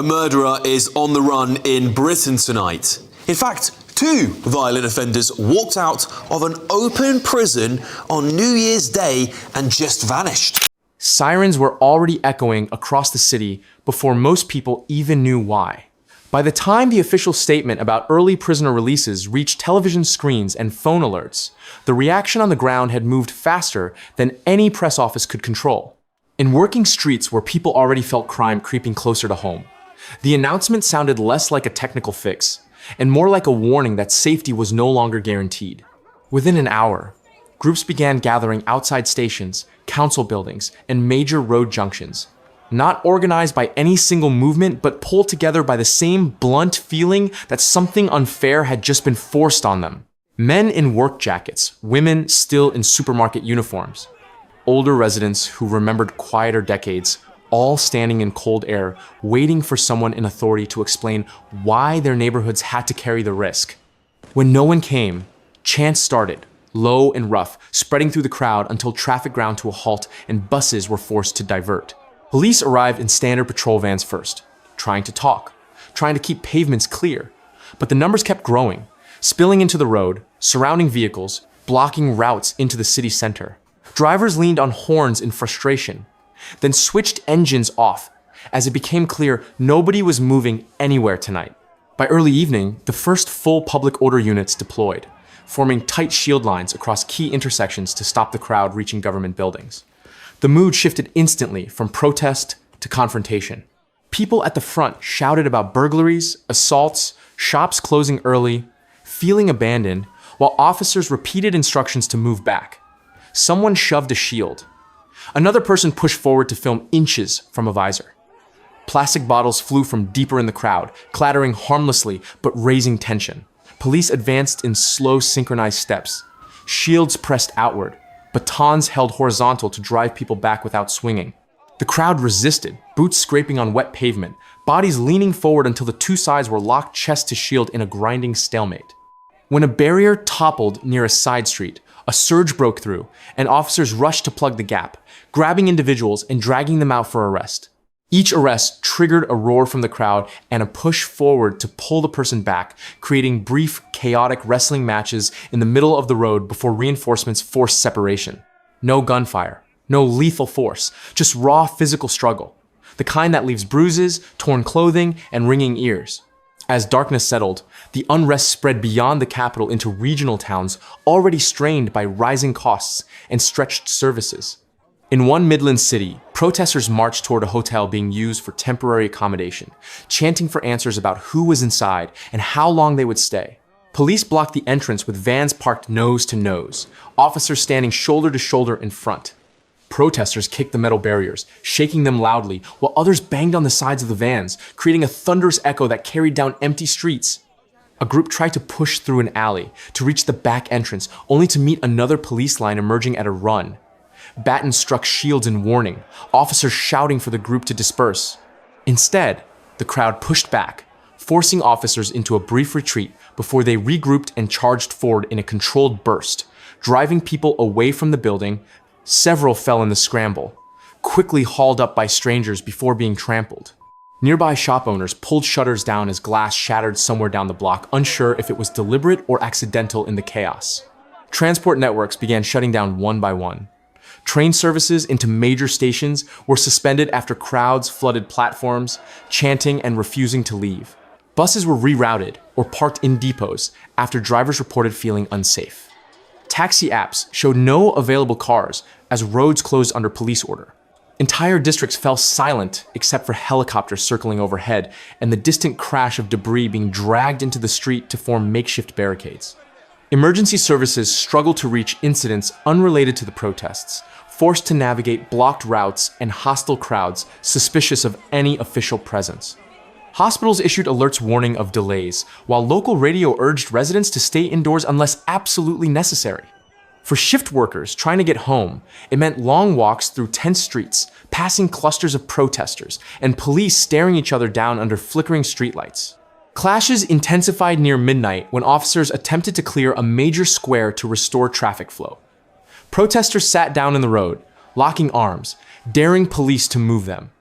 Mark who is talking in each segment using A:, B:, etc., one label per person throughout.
A: A murderer is on the run in Britain tonight. In fact, two violent offenders walked out of an open prison on New Year's Day and just vanished.
B: Sirens were already echoing across the city before most people even knew why. By the time the official statement about early prisoner releases reached television screens and phone alerts, the reaction on the ground had moved faster than any press office could control. In working streets where people already felt crime creeping closer to home, the announcement sounded less like a technical fix and more like a warning that safety was no longer guaranteed. Within an hour, groups began gathering outside stations, council buildings, and major road junctions, not organized by any single movement, but pulled together by the same blunt feeling that something unfair had just been forced on them. Men in work jackets, women still in supermarket uniforms, older residents who remembered quieter decades, all standing in cold air, waiting for someone in authority to explain why their neighborhoods had to carry the risk. When no one came, chants started, low and rough, spreading through the crowd until traffic ground to a halt and buses were forced to divert. Police arrived in standard patrol vans first, trying to talk, trying to keep pavements clear. But the numbers kept growing, spilling into the road, surrounding vehicles, blocking routes into the city center. Drivers leaned on horns in frustration, then switched engines off as it became clear nobody was moving anywhere tonight. By early evening, the first full public order units deployed, forming tight shield lines across key intersections to stop the crowd reaching government buildings. The mood shifted instantly from protest to confrontation. People at the front shouted about burglaries, assaults, shops closing early, feeling abandoned, while officers repeated instructions to move back. Someone shoved a shield. Another person pushed forward to film inches from a visor. Plastic bottles flew from deeper in the crowd, clattering harmlessly but raising tension. Police advanced in slow, synchronized steps. Shields pressed outward. Batons held horizontal to drive people back without swinging. The crowd resisted, boots scraping on wet pavement, bodies leaning forward until the two sides were locked chest to shield in a grinding stalemate. When a barrier toppled near a side street, a surge broke through, and officers rushed to plug the gap, grabbing individuals and dragging them out for arrest. Each arrest triggered a roar from the crowd and a push forward to pull the person back, creating brief, chaotic wrestling matches in the middle of the road before reinforcements forced separation. No gunfire, no lethal force, just raw physical struggle, the kind that leaves bruises, torn clothing, and ringing ears. As darkness settled, the unrest spread beyond the capital into regional towns already strained by rising costs and stretched services. In one Midland city, protesters marched toward a hotel being used for temporary accommodation, chanting for answers about who was inside and how long they would stay. Police blocked the entrance with vans parked nose to nose, officers standing shoulder to shoulder in front. Protesters kicked the metal barriers, shaking them loudly, while others banged on the sides of the vans, creating a thunderous echo that carried down empty streets. A group tried to push through an alley to reach the back entrance, only to meet another police line emerging at a run. Batons struck shields in warning, officers shouting for the group to disperse. Instead, the crowd pushed back, forcing officers into a brief retreat before they regrouped and charged forward in a controlled burst, driving people away from the building. Several fell in the scramble, quickly hauled up by strangers before being trampled. Nearby shop owners pulled shutters down as glass shattered somewhere down the block, unsure if it was deliberate or accidental in the chaos. Transport networks began shutting down one by one. Train services into major stations were suspended after crowds flooded platforms, chanting and refusing to leave. Buses were rerouted or parked in depots after drivers reported feeling unsafe. Taxi apps showed no available cars as roads closed under police order. Entire districts fell silent except for helicopters circling overhead and the distant crash of debris being dragged into the street to form makeshift barricades. Emergency services struggled to reach incidents unrelated to the protests, forced to navigate blocked routes and hostile crowds suspicious of any official presence. Hospitals issued alerts warning of delays, while local radio urged residents to stay indoors unless absolutely necessary. For shift workers trying to get home, it meant long walks through tense streets, passing clusters of protesters, and police staring each other down under flickering streetlights. Clashes intensified near midnight when officers attempted to clear a major square to restore traffic flow. Protesters sat down in the road, locking arms, daring police to move them.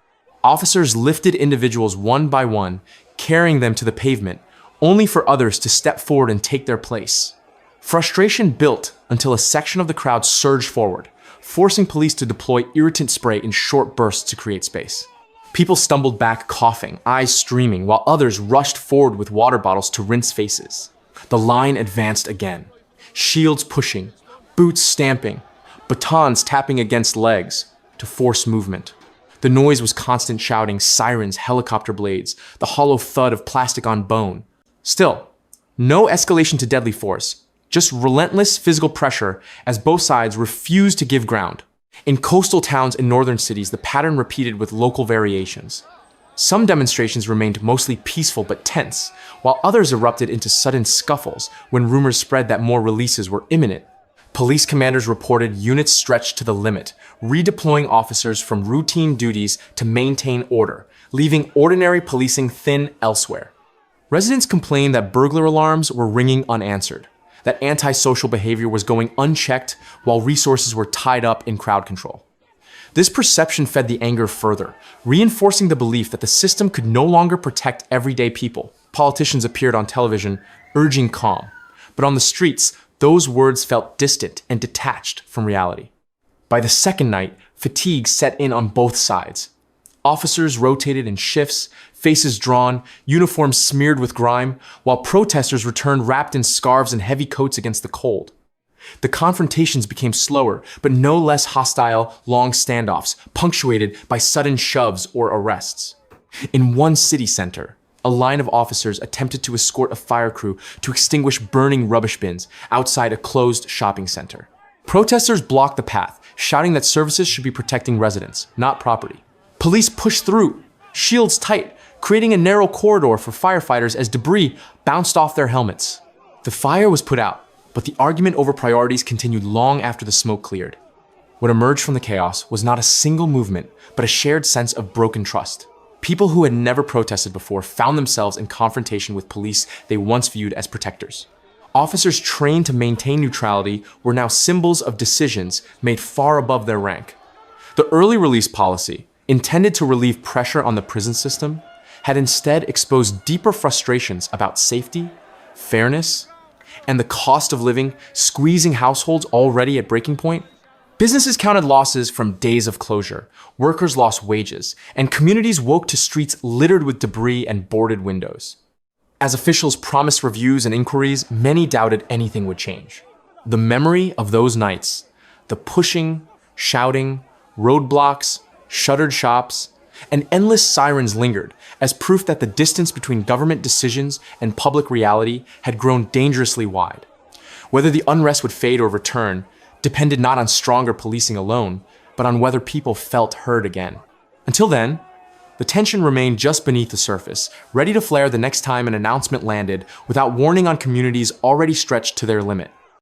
B: Officers lifted individuals one by one, carrying them to the pavement, only for others to step forward and take their place. Frustration built until a section of the crowd surged forward, forcing police to deploy irritant spray in short bursts to create space. People stumbled back coughing, eyes streaming, while others rushed forward with water bottles to rinse faces. The line advanced again, shields pushing, boots stamping, batons tapping against legs to force movement. The noise was constant shouting, sirens, helicopter blades, the hollow thud of plastic on bone. Still, no escalation to deadly force, just relentless physical pressure as both sides refused to give ground. In coastal towns and northern cities, the pattern repeated with local variations. Some demonstrations remained mostly peaceful but tense, while others erupted into sudden scuffles when rumors spread that more releases were imminent. Police commanders reported units stretched to the limit, redeploying officers from routine duties to maintain order, leaving ordinary policing thin elsewhere. Residents complained that burglar alarms were ringing unanswered, that antisocial behavior was going unchecked while resources were tied up in crowd control. This perception fed the anger further, reinforcing the belief that the system could no longer protect everyday people. Politicians appeared on television, urging calm, but on the streets, those words felt distant and detached from reality. By the second night, fatigue set in on both sides. Officers rotated in shifts, faces drawn, uniforms smeared with grime, while protesters returned wrapped in scarves and heavy coats against the cold. The confrontations became slower, but no less hostile, long standoffs, punctuated by sudden shoves or arrests. In one city center, a line of officers attempted to escort a fire crew to extinguish burning rubbish bins outside a closed shopping center. Protesters blocked the path, shouting that services should be protecting residents, not property. Police pushed through, shields tight, creating a narrow corridor for firefighters as debris bounced off their helmets. The fire was put out, but the argument over priorities continued long after the smoke cleared. What emerged from the chaos was not a single movement, but a shared sense of broken trust. People who had never protested before found themselves in confrontation with police they once viewed as protectors. Officers trained to maintain neutrality were now symbols of decisions made far above their rank. The early release policy, intended to relieve pressure on the prison system, had instead exposed deeper frustrations about safety, fairness, and the cost of living, squeezing households already at breaking point. Businesses counted losses from days of closure, workers lost wages, and communities woke to streets littered with debris and boarded windows. As officials promised reviews and inquiries, many doubted anything would change. The memory of those nights, the pushing, shouting, roadblocks, shuttered shops, and endless sirens lingered as proof that the distance between government decisions and public reality had grown dangerously wide. Whether the unrest would fade or return depended not on stronger policing alone, but on whether people felt heard again. Until then, the tension remained just beneath the surface, ready to flare the next time an announcement landed without warning on communities already stretched to their limit.